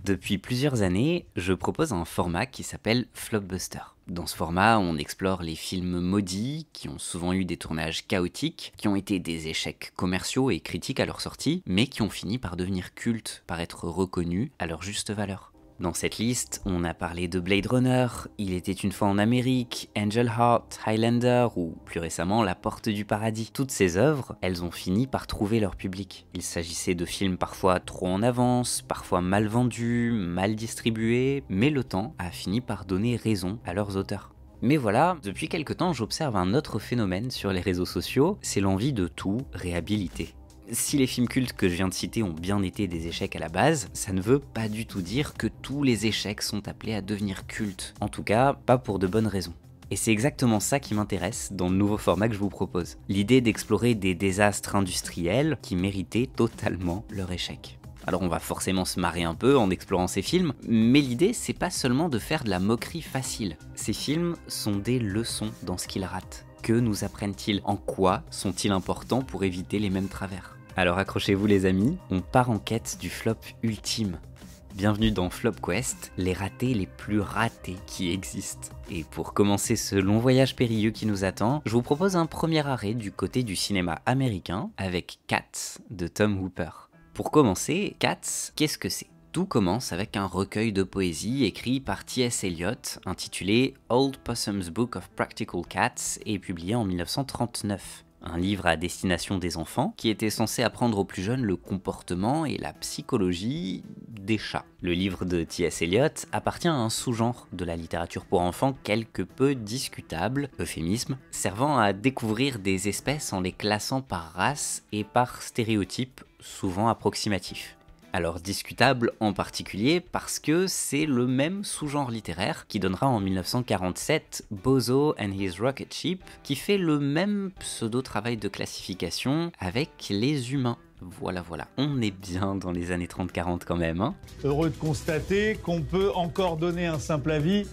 Depuis plusieurs années, je propose un format qui s'appelle Flopbuster. Dans ce format, on explore les films maudits, qui ont souvent eu des tournages chaotiques, qui ont été des échecs commerciaux et critiques à leur sortie, mais qui ont fini par devenir cultes, par être reconnus à leur juste valeur. Dans cette liste, on a parlé de Blade Runner, Il était une fois en Amérique, Angel Heart, Highlander ou plus récemment La Porte du Paradis. Toutes ces œuvres, elles ont fini par trouver leur public. Il s'agissait de films parfois trop en avance, parfois mal vendus, mal distribués, mais le temps a fini par donner raison à leurs auteurs. Mais voilà, depuis quelque temps, j'observe un autre phénomène sur les réseaux sociaux, c'est l'envie de tout réhabiliter. Si les films cultes que je viens de citer ont bien été des échecs à la base, ça ne veut pas du tout dire que tous les échecs sont appelés à devenir cultes. En tout cas, pas pour de bonnes raisons. Et c'est exactement ça qui m'intéresse dans le nouveau format que je vous propose. L'idée d'explorer des désastres industriels qui méritaient totalement leur échec. Alors on va forcément se marrer un peu en explorant ces films, mais l'idée c'est pas seulement de faire de la moquerie facile. Ces films sont des leçons dans ce qu'ils ratent. Que nous apprennent-ils? En quoi sont-ils importants pour éviter les mêmes travers? Alors accrochez-vous les amis, on part en quête du flop ultime. Bienvenue dans FlopQuest, les ratés les plus ratés qui existent. Et pour commencer ce long voyage périlleux qui nous attend, je vous propose un premier arrêt du côté du cinéma américain avec Cats de Tom Hooper. Pour commencer, Cats, qu'est-ce que c'est? Tout commence avec un recueil de poésie écrit par T.S. Eliot, intitulé Old Possum's Book of Practical Cats et publié en 1939. Un livre à destination des enfants qui était censé apprendre aux plus jeunes le comportement et la psychologie des chats. Le livre de T.S. Eliot appartient à un sous-genre de la littérature pour enfants quelque peu discutable, euphémisme, servant à découvrir des espèces en les classant par race et par stéréotypes souvent approximatifs. Alors discutable en particulier parce que c'est le même sous-genre littéraire qui donnera en 1947 Bozo and His Rocket Ship, qui fait le même pseudo-travail de classification avec les humains. Voilà, on est bien dans les années 30-40 quand même, hein. Heureux de constater qu'on peut encore donner un simple avis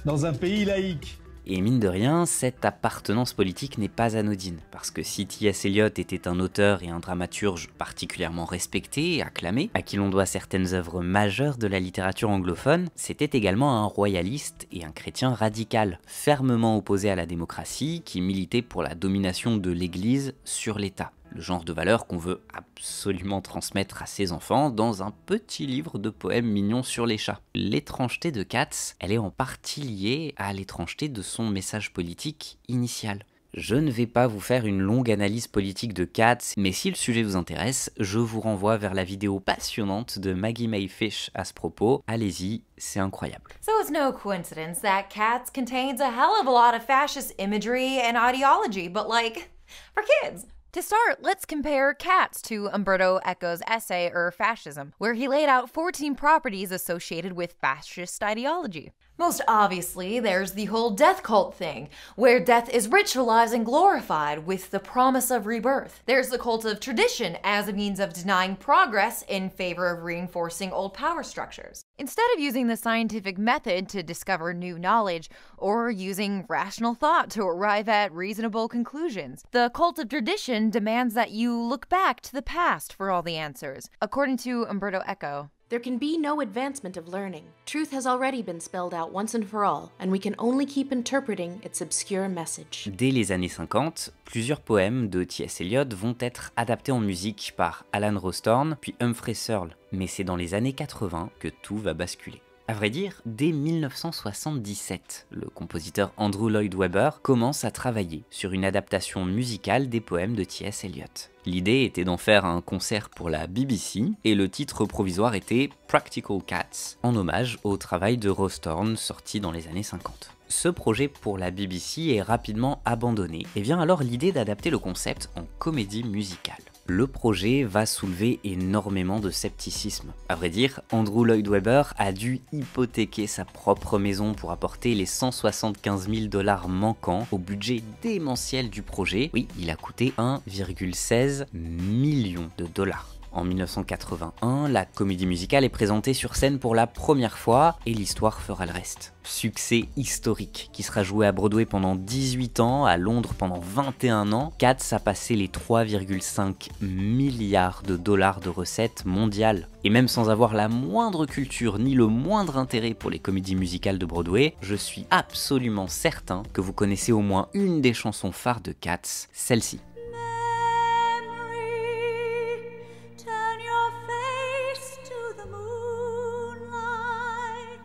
dans un pays laïque. Et mine de rien, cette appartenance politique n'est pas anodine, parce que si T.S. Eliot était un auteur et un dramaturge particulièrement respecté et acclamé, à qui l'on doit certaines œuvres majeures de la littérature anglophone, c'était également un royaliste et un chrétien radical, fermement opposé à la démocratie, qui militait pour la domination de l'Église sur l'État. Le genre de valeurs qu'on veut absolument transmettre à ses enfants dans un petit livre de poèmes mignons sur les chats. L'étrangeté de Cats, elle est en partie liée à l'étrangeté de son message politique initial. Je ne vais pas vous faire une longue analyse politique de Cats, mais si le sujet vous intéresse, je vous renvoie vers la vidéo passionnante de Maggie Mae Fish à ce propos. Allez-y, c'est incroyable. So it's no coincidence that Cats contains a hell of a lot of fascist imagery and ideology, but like, for kids. To start, let's compare Cats to Umberto Eco's essay Fascism, where he laid out 14 properties associated with fascist ideology. Most obviously, there's the whole death cult thing, where death is ritualized and glorified with the promise of rebirth. There's the cult of tradition as a means of denying progress in favor of reinforcing old power structures. Instead of using the scientific method to discover new knowledge, or using rational thought to arrive at reasonable conclusions, the cult of tradition demands that you look back to the past for all the answers. According to Umberto Eco, there can be no advancement of learning. Truth has already been spelled out once and for all, and we can only keep interpreting its obscure message. Dès les années 50, plusieurs poèmes de T.S. Eliot vont être adaptés en musique par Alan Rawsthorne puis Humphrey Searle, mais c'est dans les années 80 que tout va basculer. À vrai dire, dès 1977, le compositeur Andrew Lloyd Webber commence à travailler sur une adaptation musicale des poèmes de T.S. Eliot. L'idée était d'en faire un concert pour la BBC, et le titre provisoire était Practical Cats, en hommage au travail de Rawsthorne sorti dans les années 50. Ce projet pour la BBC est rapidement abandonné, et vient alors l'idée d'adapter le concept en comédie musicale. Le projet va soulever énormément de scepticisme. À vrai dire, Andrew Lloyd Webber a dû hypothéquer sa propre maison pour apporter les 175 000 $ manquants au budget démentiel du projet. Oui, il a coûté 1,16 million de dollars. En 1981, la comédie musicale est présentée sur scène pour la première fois et l'histoire fera le reste. Succès historique qui sera joué à Broadway pendant 18 ans, à Londres pendant 21 ans, Cats a passé les 3,5 milliards de dollars de recettes mondiales. Et même sans avoir la moindre culture ni le moindre intérêt pour les comédies musicales de Broadway, je suis absolument certain que vous connaissez au moins une des chansons phares de Cats, celle-ci.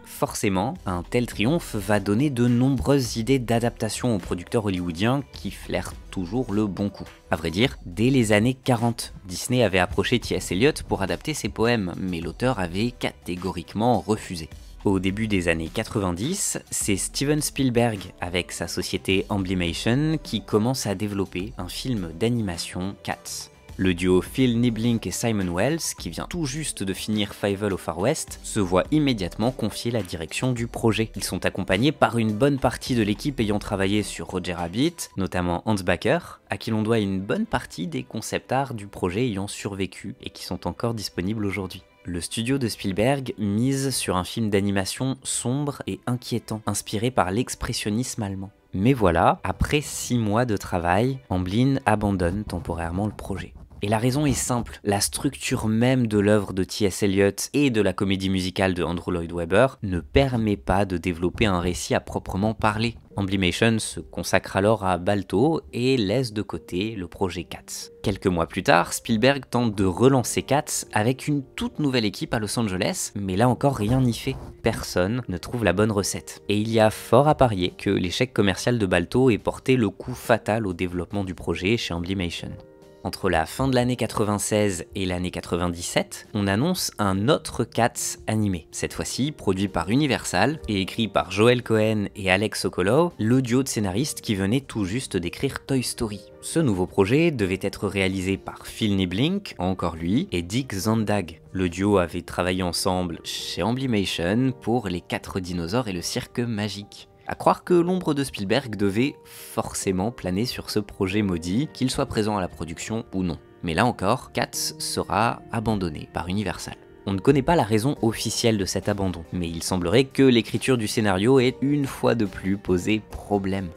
Forcément, un tel triomphe va donner de nombreuses idées d'adaptation aux producteurs hollywoodiens qui flairent toujours le bon coup. À vrai dire, dès les années 40, Disney avait approché T.S. Eliot pour adapter ses poèmes, mais l'auteur avait catégoriquement refusé. Au début des années 90, c'est Steven Spielberg, avec sa société Amblimation, qui commence à développer un film d'animation Cats. Le duo Phil Niblink et Simon Wells, qui vient tout juste de finir Fievel au Far West, se voit immédiatement confier la direction du projet. Ils sont accompagnés par une bonne partie de l'équipe ayant travaillé sur Roger Rabbit, notamment Hans Backer, à qui l'on doit une bonne partie des concept art du projet ayant survécu et qui sont encore disponibles aujourd'hui. Le studio de Spielberg mise sur un film d'animation sombre et inquiétant, inspiré par l'expressionnisme allemand. Mais voilà, après 6 mois de travail, Amblin abandonne temporairement le projet. Et la raison est simple, la structure même de l'œuvre de T.S. Eliot et de la comédie musicale de Andrew Lloyd Webber ne permet pas de développer un récit à proprement parler. Amblimation se consacre alors à Balto et laisse de côté le projet Cats. Quelques mois plus tard, Spielberg tente de relancer Cats avec une toute nouvelle équipe à Los Angeles, mais là encore rien n'y fait. Personne ne trouve la bonne recette. Et il y a fort à parier que l'échec commercial de Balto ait porté le coup fatal au développement du projet chez Amblimation. Entre la fin de l'année 96 et l'année 97, on annonce un autre Cats animé, cette fois-ci produit par Universal et écrit par Joel Cohen et Alex Sokolow, le duo de scénaristes qui venait tout juste d'écrire Toy Story. Ce nouveau projet devait être réalisé par Phil Niblink, encore lui, et Dick Zandag. Le duo avait travaillé ensemble chez Amblimation pour Les 4 dinosaures et le cirque magique. À croire que l'ombre de Spielberg devait forcément planer sur ce projet maudit, qu'il soit présent à la production ou non. Mais là encore, Cats sera abandonné par Universal. On ne connaît pas la raison officielle de cet abandon, mais il semblerait que l'écriture du scénario ait une fois de plus posé problème.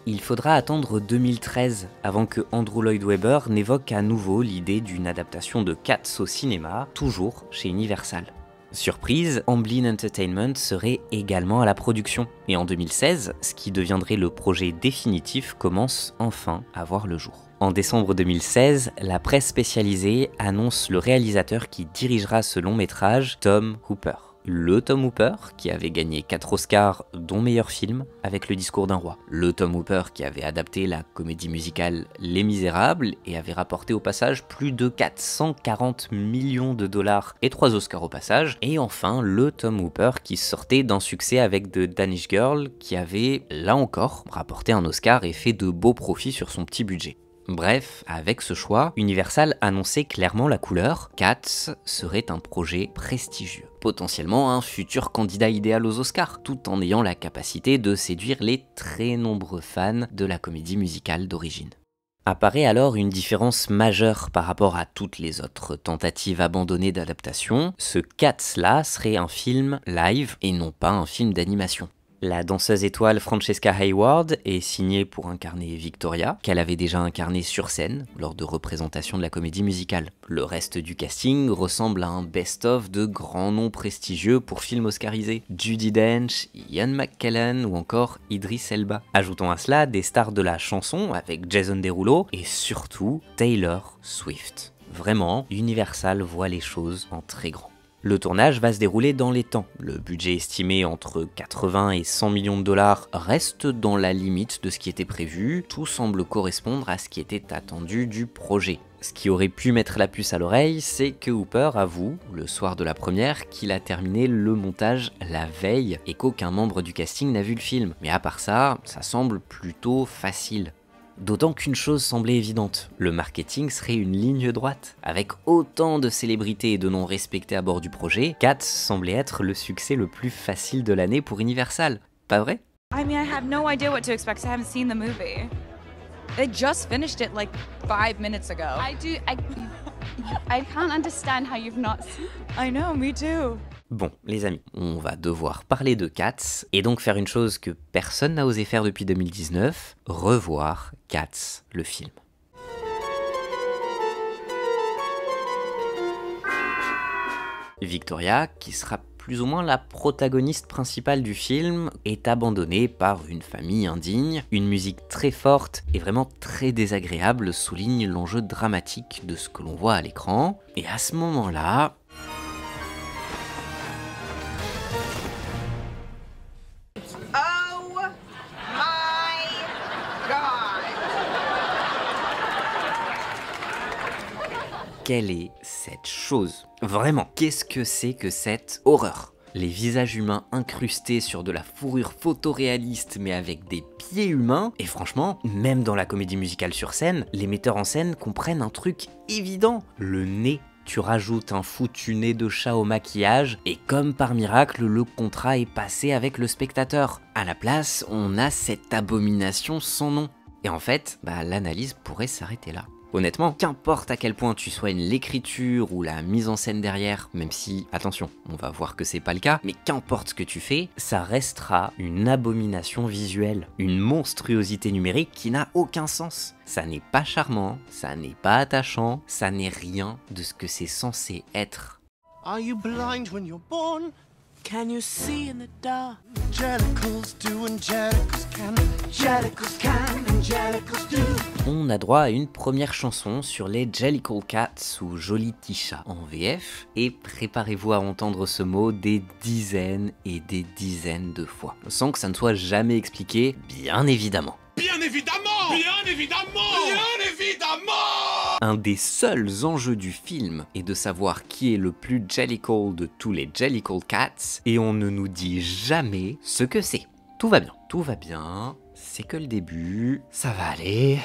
Il faudra attendre 2013 avant que Andrew Lloyd Webber n'évoque à nouveau l'idée d'une adaptation de Cats au cinéma, toujours chez Universal. Surprise, Amblin Entertainment serait également à la production. Et en 2016, ce qui deviendrait le projet définitif commence enfin à voir le jour. En décembre 2016, la presse spécialisée annonce le réalisateur qui dirigera ce long métrage, Tom Hooper. Le Tom Hooper qui avait gagné 4 Oscars, dont meilleur film, avec Le Discours d'un roi. Le Tom Hooper qui avait adapté la comédie musicale Les Misérables et avait rapporté au passage plus de 440 millions de dollars et 3 Oscars au passage. Et enfin, le Tom Hooper qui sortait d'un succès avec The Danish Girl qui avait, là encore, rapporté un Oscar et fait de beaux profits sur son petit budget. Bref, avec ce choix, Universal annonçait clairement la couleur, Cats serait un projet prestigieux, potentiellement un futur candidat idéal aux Oscars, tout en ayant la capacité de séduire les très nombreux fans de la comédie musicale d'origine. Apparaît alors une différence majeure par rapport à toutes les autres tentatives abandonnées d'adaptation, ce Cats-là serait un film live et non pas un film d'animation. La danseuse étoile Francesca Hayward est signée pour incarner Victoria, qu'elle avait déjà incarnée sur scène lors de représentations de la comédie musicale. Le reste du casting ressemble à un best-of de grands noms prestigieux pour films oscarisés. Judi Dench, Ian McKellen ou encore Idris Elba. Ajoutons à cela des stars de la chanson avec Jason Derulo et surtout Taylor Swift. Vraiment, Universal voit les choses en très grand. Le tournage va se dérouler dans les temps. Le budget estimé entre 80 et 100 millions de dollars reste dans la limite de ce qui était prévu. Tout semble correspondre à ce qui était attendu du projet. Ce qui aurait pu mettre la puce à l'oreille, c'est que Hooper avoue, le soir de la première, qu'il a terminé le montage la veille et qu'aucun membre du casting n'a vu le film. Mais à part ça, ça semble plutôt facile. D'autant qu'une chose semblait évidente, le marketing serait une ligne droite. Avec autant de célébrités et de noms respectés à bord du projet, Cats semblait être le succès le plus facile de l'année pour Universal. Pas vrai? I mean, I have no idea what to expect. I haven't seen the movie. They just finished it like 5 minutes ago. I can't understand how you've not seen. I know, me too. Bon, les amis, on va devoir parler de Cats, et donc faire une chose que personne n'a osé faire depuis 2019, revoir Cats, le film. Victoria, qui sera plus ou moins la protagoniste principale du film, est abandonnée par une famille indigne. Une musique très forte et vraiment très désagréable souligne l'enjeu dramatique de ce que l'on voit à l'écran. Et à ce moment-là... Oh my God! Quelle est cette chose? Vraiment, qu'est-ce que c'est que cette horreur? Les visages humains incrustés sur de la fourrure photoréaliste mais avec des pieds humains, et franchement, même dans la comédie musicale sur scène, les metteurs en scène comprennent un truc évident, le nez. Tu rajoutes un foutu nez de chat au maquillage, et comme par miracle, le contrat est passé avec le spectateur. À la place, on a cette abomination sans nom. Et en fait, l'analyse pourrait s'arrêter là. Honnêtement, qu'importe à quel point tu soignes l'écriture ou la mise en scène derrière, même si, attention, on va voir que c'est pas le cas, mais qu'importe ce que tu fais, ça restera une abomination visuelle, une monstruosité numérique qui n'a aucun sens. Ça n'est pas charmant, ça n'est pas attachant, ça n'est rien de ce que c'est censé être. Are you blind when you're born? Can you see in the dark? Angelicals do, Angelicals can. Angelicals can, Angelicals do. On a droit à une première chanson sur les Jellicle Cats ou Joli Petit Chat en VF, et préparez-vous à entendre ce mot des dizaines et des dizaines de fois, sans que ça ne soit jamais expliqué, bien évidemment. Bien évidemment! Bien évidemment! Bien évidemment! Un des seuls enjeux du film est de savoir qui est le plus Jellicle de tous les Jellicle Cats, et on ne nous dit jamais ce que c'est. Tout va bien, c'est que le début, ça va aller,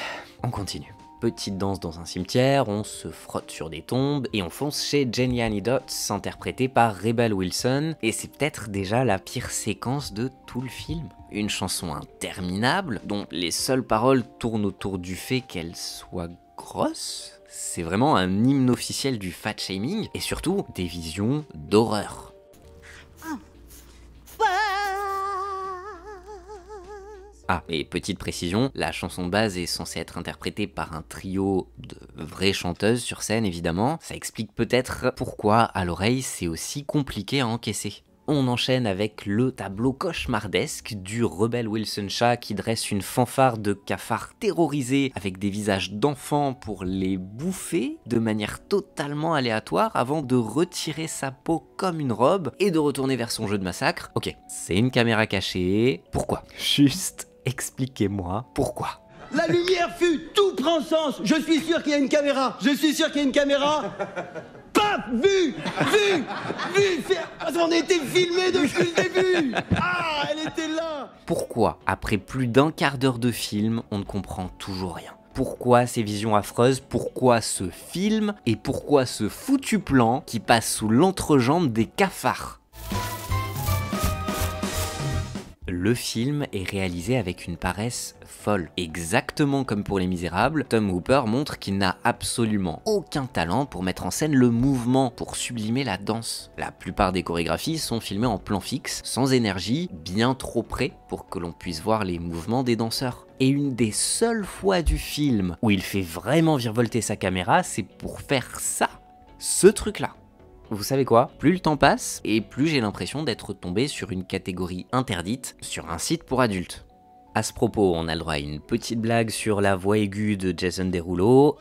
on continue. Petite danse dans un cimetière, on se frotte sur des tombes et on fonce chez Jenny Annie Dots, interprétée par Rebel Wilson, et c'est peut-être déjà la pire séquence de tout le film. Une chanson interminable, dont les seules paroles tournent autour du fait qu'elle soit grosse. C'est vraiment un hymne officiel du fat shaming, et surtout des visions d'horreur. Ah, et petite précision, la chanson de base est censée être interprétée par un trio de vraies chanteuses sur scène évidemment. Ça explique peut-être pourquoi à l'oreille c'est aussi compliqué à encaisser. On enchaîne avec le tableau cauchemardesque du Rebel Wilson chat qui dresse une fanfare de cafards terrorisés avec des visages d'enfants pour les bouffer de manière totalement aléatoire avant de retirer sa peau comme une robe et de retourner vers son jeu de massacre. Ok, c'est une caméra cachée. Pourquoi? Juste expliquez-moi pourquoi. La lumière fut, tout prend sens. Je suis sûr qu'il y a une caméra. Je suis sûr qu'il y a une caméra. Paf, vu. On était filmé depuis le début. Ah, elle était là. Pourquoi, après plus d'un quart d'heure de film, on ne comprend toujours rien? Pourquoi ces visions affreuses? Pourquoi ce film? Et pourquoi ce foutu plan qui passe sous l'entrejambe des cafards? Le film est réalisé avec une paresse folle. Exactement comme pour Les Misérables, Tom Hooper montre qu'il n'a absolument aucun talent pour mettre en scène le mouvement, pour sublimer la danse. La plupart des chorégraphies sont filmées en plan fixe, sans énergie, bien trop près pour que l'on puisse voir les mouvements des danseurs. Et une des seules fois du film où il fait vraiment virevolter sa caméra, c'est pour faire ça, ce truc-là. Vous savez quoi? Plus le temps passe, et plus j'ai l'impression d'être tombé sur une catégorie interdite sur un site pour adultes. À ce propos, on a le droit à une petite blague sur la voix aiguë de Jason Derulo.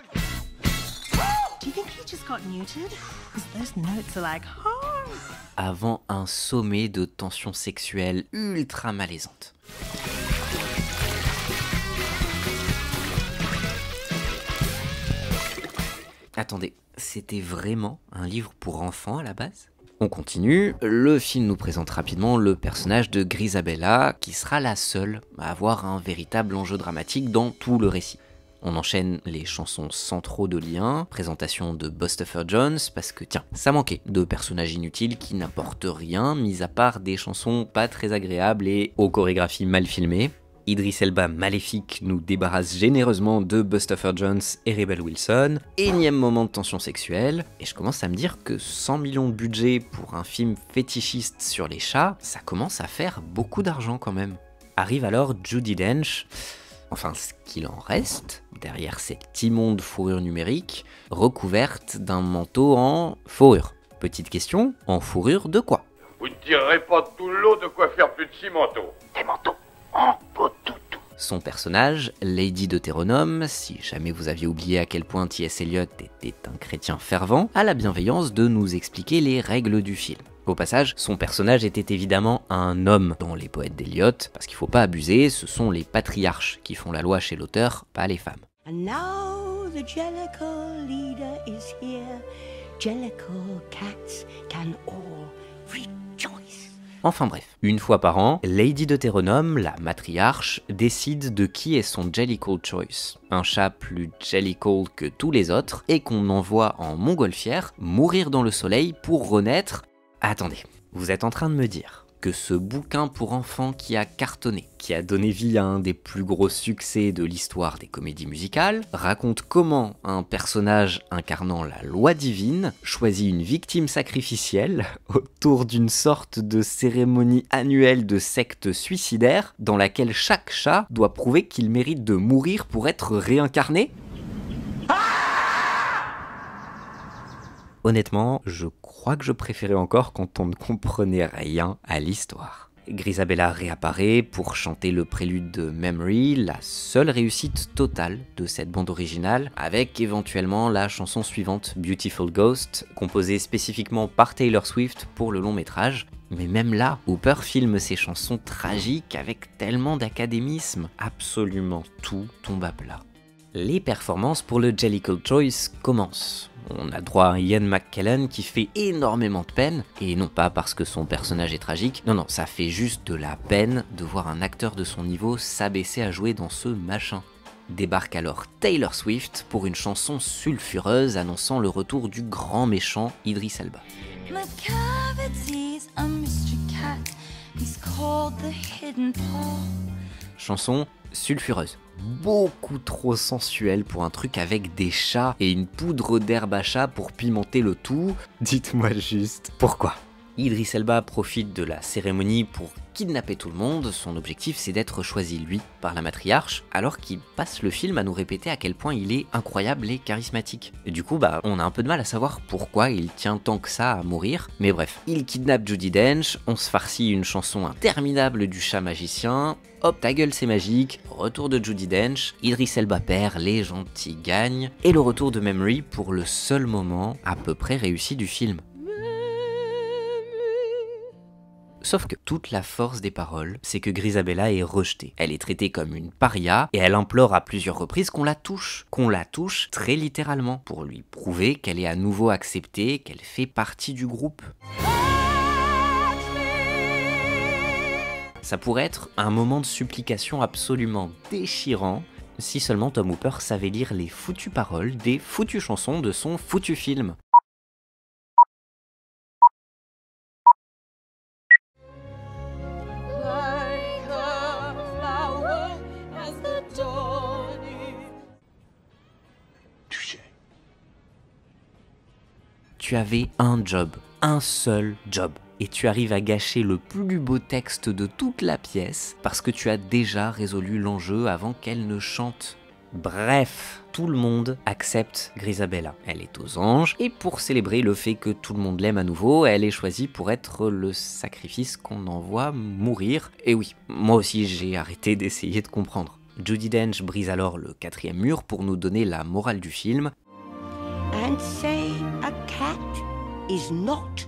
Avant un sommet de tension sexuelle ultra malaisante. Attendez, c'était vraiment un livre pour enfants à la base? On continue, le film nous présente rapidement le personnage de Grisabella, qui sera la seule à avoir un véritable enjeu dramatique dans tout le récit. On enchaîne les chansons sans trop de lien, présentation de Bustopher Jones, parce que tiens, ça manquait de personnages inutiles qui n'apportent rien, mis à part des chansons pas très agréables et aux chorégraphies mal filmées. Idris Elba maléfique nous débarrasse généreusement de Bustopher Jones et Rebel Wilson. Énième moment de tension sexuelle. Et je commence à me dire que 100 millions de budget pour un film fétichiste sur les chats, ça commence à faire beaucoup d'argent quand même. Arrive alors Judi Dench, enfin ce qu'il en reste, derrière cette immonde fourrure numérique, recouverte d'un manteau en fourrure. Petite question, en fourrure de quoi? Vous ne tirerez pas tout le lot de quoi faire plus de 6 manteaux. Des manteaux en potou. Son personnage, Lady Deutéronome, si jamais vous aviez oublié à quel point T.S. Eliot était un chrétien fervent, a la bienveillance de nous expliquer les règles du film. Au passage, son personnage était évidemment un homme dans les poètes d'Eliot, parce qu'il faut pas abuser, ce sont les patriarches qui font la loi chez l'auteur, pas les femmes. And now the Jellicle leader is here. Jellicle cats can all rejoice. Enfin bref, une fois par an, Lady Deutéronome, la matriarche, décide de qui est son Jellicle Choice. Un chat plus Jellicle que tous les autres, et qu'on envoie en montgolfière mourir dans le soleil pour renaître. Attendez, vous êtes en train de me dire que ce bouquin pour enfants qui a cartonné, qui a donné vie à un des plus gros succès de l'histoire des comédies musicales, raconte comment un personnage incarnant la loi divine choisit une victime sacrificielle autour d'une sorte de cérémonie annuelle de secte suicidaire dans laquelle chaque chat doit prouver qu'il mérite de mourir pour être réincarné? Honnêtement, je crois que je préférais encore quand on ne comprenait rien à l'histoire. Grisabella réapparaît pour chanter le prélude de Memory, la seule réussite totale de cette bande originale, avec éventuellement la chanson suivante, Beautiful Ghost, composée spécifiquement par Taylor Swift pour le long métrage. Mais même là, Hooper filme ses chansons tragiques avec tellement d'académisme, absolument tout tombe à plat. Les performances pour le Jellicle Choice commencent. On a droit à Ian McKellen qui fait énormément de peine, et non pas parce que son personnage est tragique, non, ça fait juste de la peine de voir un acteur de son niveau s'abaisser à jouer dans ce machin. Débarque alors Taylor Swift pour une chanson sulfureuse annonçant le retour du grand méchant Idris Elba. Chanson sulfureuse. Beaucoup trop sensuelle pour un truc avec des chats et une poudre d'herbe à chat pour pimenter le tout. Dites-moi juste pourquoi. Idris Elba profite de la cérémonie pour kidnapper tout le monde. Son objectif, c'est d'être choisi lui par la matriarche, alors qu'il passe le film à nous répéter à quel point il est incroyable et charismatique. Et du coup, on a un peu de mal à savoir pourquoi il tient tant que ça à mourir. Mais bref, il kidnappe Judi Dench, on se farcit une chanson interminable du chat magicien. Hop, ta gueule c'est magique, retour de Judi Dench, Idris Elba perd, les gentils gagnent, et le retour de Memory pour le seul moment à peu près réussi du film. Sauf que toute la force des paroles, c'est que Grisabella est rejetée. Elle est traitée comme une paria, et elle implore à plusieurs reprises qu'on la touche très littéralement, pour lui prouver qu'elle est à nouveau acceptée, qu'elle fait partie du groupe. Ça pourrait être un moment de supplication absolument déchirant, si seulement Tom Hooper savait lire les foutues paroles des foutues chansons de son foutu film. Tu avais un job, un seul job. Et tu arrives à gâcher le plus beau texte de toute la pièce parce que tu as déjà résolu l'enjeu avant qu'elle ne chante. Bref, tout le monde accepte Grisabella. Elle est aux anges, et pour célébrer le fait que tout le monde l'aime à nouveau, elle est choisie pour être le sacrifice qu'on envoie mourir. Et oui, moi aussi j'ai arrêté d'essayer de comprendre. Judi Dench brise alors le 4e mur pour nous donner la morale du film. And say a cat is not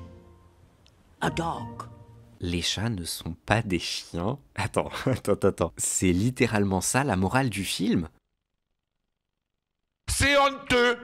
a dog. Les chats ne sont pas des chiens. Attends. C'est littéralement ça la morale du film? C'est honteux!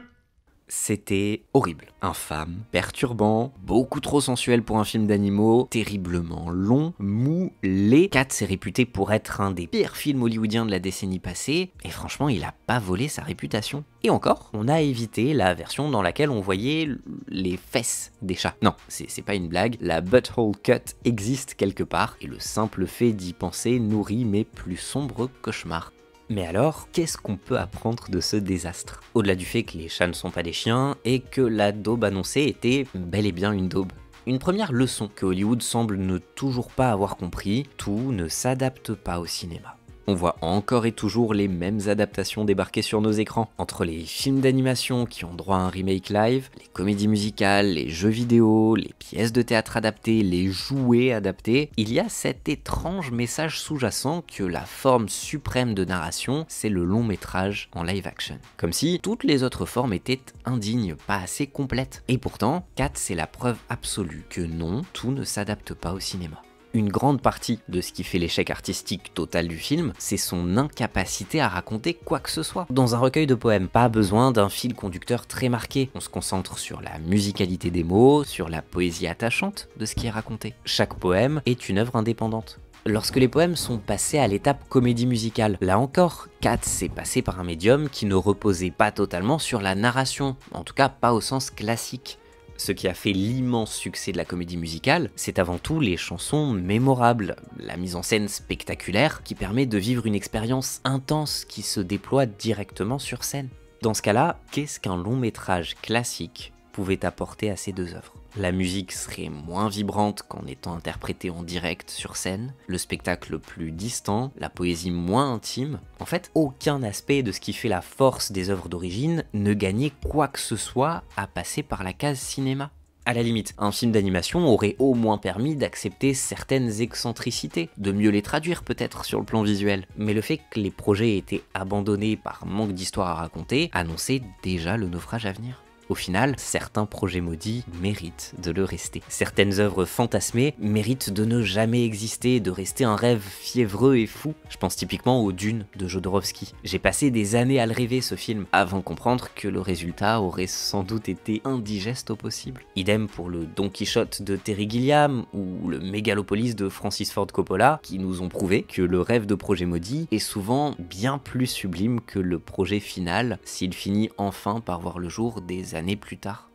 C'était horrible, infâme, perturbant, beaucoup trop sensuel pour un film d'animaux, terriblement long, mou, laid. Cats est réputé pour être un des pires films hollywoodiens de la décennie passée, et franchement il a pas volé sa réputation. Et encore, on a évité la version dans laquelle on voyait les fesses des chats. Non, c'est pas une blague, la butthole cut existe quelque part, et le simple fait d'y penser nourrit mes plus sombres cauchemars. Mais alors, qu'est-ce qu'on peut apprendre de ce désastre? Au-delà du fait que les chats ne sont pas des chiens, et que la daube annoncée était bel et bien une daube. Une première leçon que Hollywood semble ne toujours pas avoir compris, tout ne s'adapte pas au cinéma. On voit encore et toujours les mêmes adaptations débarquer sur nos écrans. Entre les films d'animation qui ont droit à un remake live, les comédies musicales, les jeux vidéo, les pièces de théâtre adaptées, les jouets adaptés, il y a cet étrange message sous-jacent que la forme suprême de narration, c'est le long métrage en live action. Comme si toutes les autres formes étaient indignes, pas assez complètes. Et pourtant, Cats c'est la preuve absolue que non, tout ne s'adapte pas au cinéma. Une grande partie de ce qui fait l'échec artistique total du film, c'est son incapacité à raconter quoi que ce soit. Dans un recueil de poèmes, pas besoin d'un fil conducteur très marqué. On se concentre sur la musicalité des mots, sur la poésie attachante de ce qui est raconté. Chaque poème est une œuvre indépendante. Lorsque les poèmes sont passés à l'étape comédie musicale, là encore, Cats s'est passé par un médium qui ne reposait pas totalement sur la narration, en tout cas pas au sens classique. Ce qui a fait l'immense succès de la comédie musicale, c'est avant tout les chansons mémorables, la mise en scène spectaculaire qui permet de vivre une expérience intense qui se déploie directement sur scène. Dans ce cas-là, qu'est-ce qu'un long métrage classique pouvait apporter à ces deux œuvres? La musique serait moins vibrante qu'en étant interprétée en direct sur scène, le spectacle plus distant, la poésie moins intime. En fait, aucun aspect de ce qui fait la force des œuvres d'origine ne gagnait quoi que ce soit à passer par la case cinéma. À la limite, un film d'animation aurait au moins permis d'accepter certaines excentricités, de mieux les traduire peut-être sur le plan visuel. Mais le fait que les projets aient été abandonnés par manque d'histoire à raconter annonçait déjà le naufrage à venir. Au final, certains projets maudits méritent de le rester. Certaines œuvres fantasmées méritent de ne jamais exister, de rester un rêve fiévreux et fou. Je pense typiquement au Dune de Jodorowsky. J'ai passé des années à le rêver ce film, avant de comprendre que le résultat aurait sans doute été indigeste au possible. Idem pour le Don Quichotte de Terry Gilliam ou le Mégalopolis de Francis Ford Coppola, qui nous ont prouvé que le rêve de projet maudit est souvent bien plus sublime que le projet final s'il finit enfin par voir le jour des années plus tard.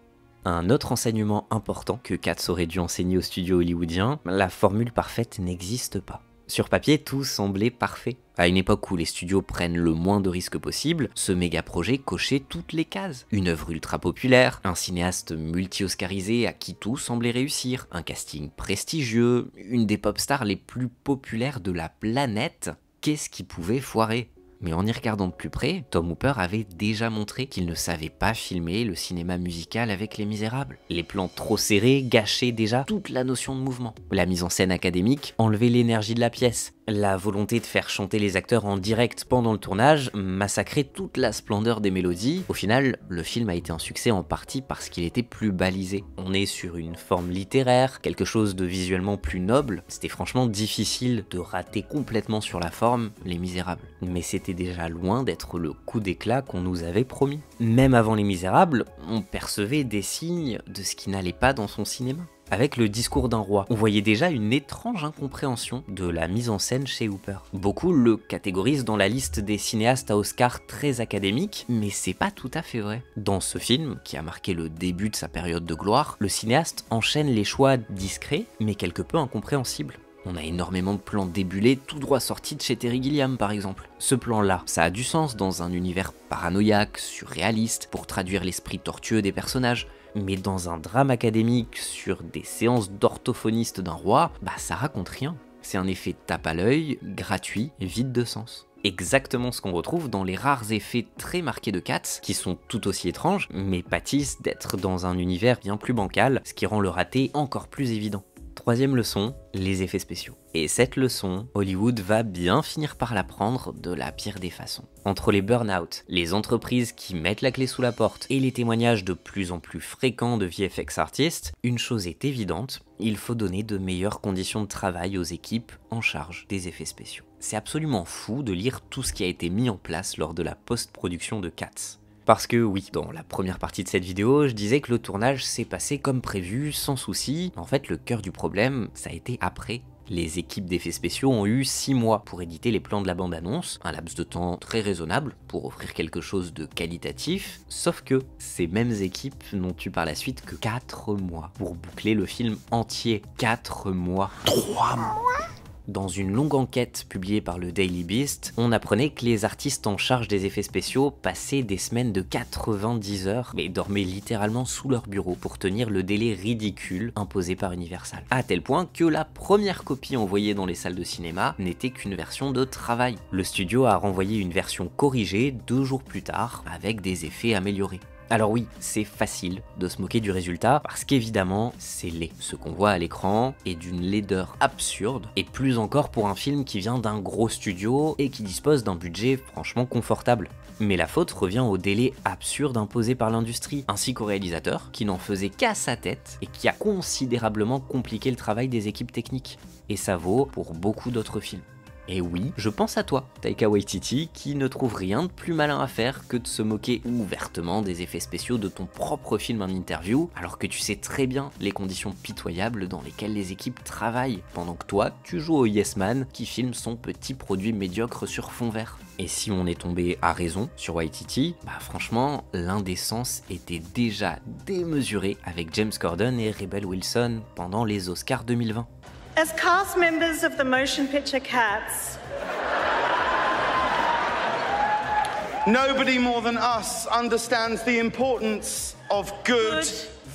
Un autre enseignement important que Cats aurait dû enseigner aux studios hollywoodiens, la formule parfaite n'existe pas. Sur papier, tout semblait parfait. À une époque où les studios prennent le moins de risques possible, ce méga projet cochait toutes les cases. Une œuvre ultra populaire, un cinéaste multi-oscarisé à qui tout semblait réussir, un casting prestigieux, une des pop stars les plus populaires de la planète. Qu'est-ce qui pouvait foirer ? Mais en y regardant de plus près, Tom Hooper avait déjà montré qu'il ne savait pas filmer le cinéma musical avec Les Misérables. Les plans trop serrés gâchaient déjà toute la notion de mouvement. La mise en scène académique enlevait l'énergie de la pièce. La volonté de faire chanter les acteurs en direct pendant le tournage massacrait toute la splendeur des mélodies. Au final, le film a été un succès en partie parce qu'il était plus balisé. On est sur une forme littéraire, quelque chose de visuellement plus noble. C'était franchement difficile de rater complètement sur la forme Les Misérables. Mais c'était déjà loin d'être le coup d'éclat qu'on nous avait promis. Même avant Les Misérables, on percevait des signes de ce qui n'allait pas dans son cinéma. Avec Le Discours d'un roi, on voyait déjà une étrange incompréhension de la mise en scène chez Hooper. Beaucoup le catégorisent dans la liste des cinéastes à Oscar très académiques, mais c'est pas tout à fait vrai. Dans ce film, qui a marqué le début de sa période de gloire, le cinéaste enchaîne les choix discrets, mais quelque peu incompréhensibles. On a énormément de plans débulés tout droit sortis de chez Terry Gilliam par exemple. Ce plan-là, ça a du sens dans un univers paranoïaque, surréaliste, pour traduire l'esprit tortueux des personnages. Mais dans un drame académique sur des séances d'orthophonistes d'un roi, ça raconte rien. C'est un effet tape à l'œil, gratuit, vide de sens. Exactement ce qu'on retrouve dans les rares effets très marqués de Cats, qui sont tout aussi étranges, mais pâtissent d'être dans un univers bien plus bancal, ce qui rend le raté encore plus évident. Troisième leçon, les effets spéciaux. Et cette leçon, Hollywood va bien finir par l'apprendre de la pire des façons. Entre les burn-out, les entreprises qui mettent la clé sous la porte et les témoignages de plus en plus fréquents de VFX artistes, une chose est évidente, il faut donner de meilleures conditions de travail aux équipes en charge des effets spéciaux. C'est absolument fou de lire tout ce qui a été mis en place lors de la post-production de Cats. Parce que oui, dans la première partie de cette vidéo, je disais que le tournage s'est passé comme prévu, sans souci. En fait, le cœur du problème, ça a été après. Les équipes d'effets spéciaux ont eu 6 mois pour éditer les plans de la bande-annonce, un laps de temps très raisonnable pour offrir quelque chose de qualitatif, sauf que ces mêmes équipes n'ont eu par la suite que 4 mois pour boucler le film entier. 4 mois. 3 mois. Dans une longue enquête publiée par le Daily Beast, on apprenait que les artistes en charge des effets spéciaux passaient des semaines de 90 heures, mais dormaient littéralement sous leur bureau pour tenir le délai ridicule imposé par Universal. À tel point que la première copie envoyée dans les salles de cinéma n'était qu'une version de travail. Le studio a renvoyé une version corrigée 2 jours plus tard, avec des effets améliorés. Alors oui, c'est facile de se moquer du résultat, parce qu'évidemment, c'est laid. Ce qu'on voit à l'écran est d'une laideur absurde, et plus encore pour un film qui vient d'un gros studio et qui dispose d'un budget franchement confortable. Mais la faute revient au délai absurde imposé par l'industrie, ainsi qu'au réalisateur, qui n'en faisait qu'à sa tête, et qui a considérablement compliqué le travail des équipes techniques. Et ça vaut pour beaucoup d'autres films. Et oui, je pense à toi, Taika Waititi, qui ne trouve rien de plus malin à faire que de se moquer ouvertement des effets spéciaux de ton propre film en interview, alors que tu sais très bien les conditions pitoyables dans lesquelles les équipes travaillent, pendant que toi, tu joues au Yes Man qui filme son petit produit médiocre sur fond vert. Et si on est tombé à raison sur Waititi, bah franchement, l'indécence était déjà démesurée avec James Corden et Rebel Wilson pendant les Oscars 2020. As cast members of the motion picture Cats, nobody more than us understands the importance of good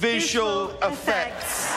visual effects.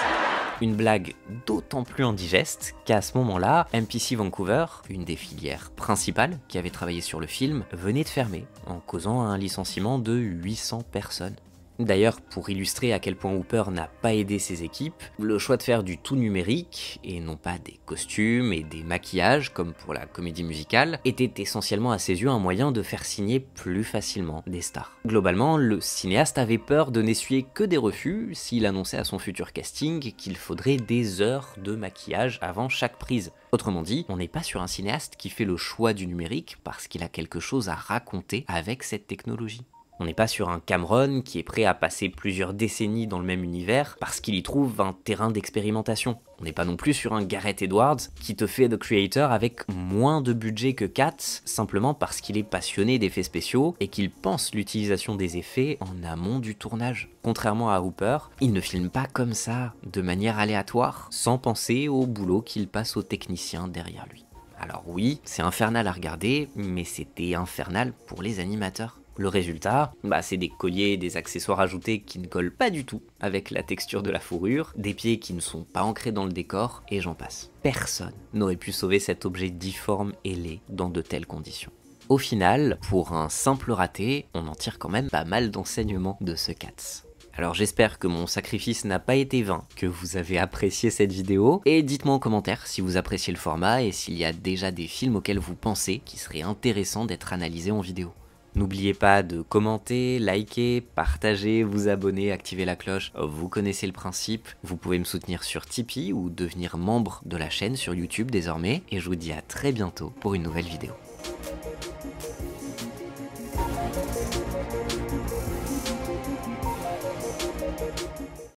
Une blague d'autant plus indigeste qu'à ce moment-là, MPC Vancouver, une des filières principales qui avait travaillé sur le film, venait de fermer en causant un licenciement de 800 personnes. D'ailleurs, pour illustrer à quel point Hooper n'a pas aidé ses équipes, le choix de faire du tout numérique, et non pas des costumes et des maquillages comme pour la comédie musicale, était essentiellement à ses yeux un moyen de faire signer plus facilement des stars. Globalement, le cinéaste avait peur de n'essuyer que des refus s'il annonçait à son futur casting qu'il faudrait des heures de maquillage avant chaque prise. Autrement dit, on n'est pas sur un cinéaste qui fait le choix du numérique parce qu'il a quelque chose à raconter avec cette technologie. On n'est pas sur un Cameron qui est prêt à passer plusieurs décennies dans le même univers parce qu'il y trouve un terrain d'expérimentation. On n'est pas non plus sur un Gareth Edwards qui te fait The Creator avec moins de budget que Cats, simplement parce qu'il est passionné d'effets spéciaux et qu'il pense l'utilisation des effets en amont du tournage. Contrairement à Hooper, il ne filme pas comme ça, de manière aléatoire, sans penser au boulot qu'il passe aux techniciens derrière lui. Alors oui, c'est infernal à regarder, mais c'était infernal pour les animateurs. Le résultat, c'est des colliers et des accessoires ajoutés qui ne collent pas du tout avec la texture de la fourrure, des pieds qui ne sont pas ancrés dans le décor, et j'en passe. Personne n'aurait pu sauver cet objet difforme et laid dans de telles conditions. Au final, pour un simple raté, on en tire quand même pas mal d'enseignements de ce Cats. Alors j'espère que mon sacrifice n'a pas été vain, que vous avez apprécié cette vidéo, et dites-moi en commentaire si vous appréciez le format et s'il y a déjà des films auxquels vous pensez qui seraient intéressants d'être analysés en vidéo. N'oubliez pas de commenter, liker, partager, vous abonner, activer la cloche, vous connaissez le principe. Vous pouvez me soutenir sur Tipeee ou devenir membre de la chaîne sur YouTube désormais, et je vous dis à très bientôt pour une nouvelle vidéo.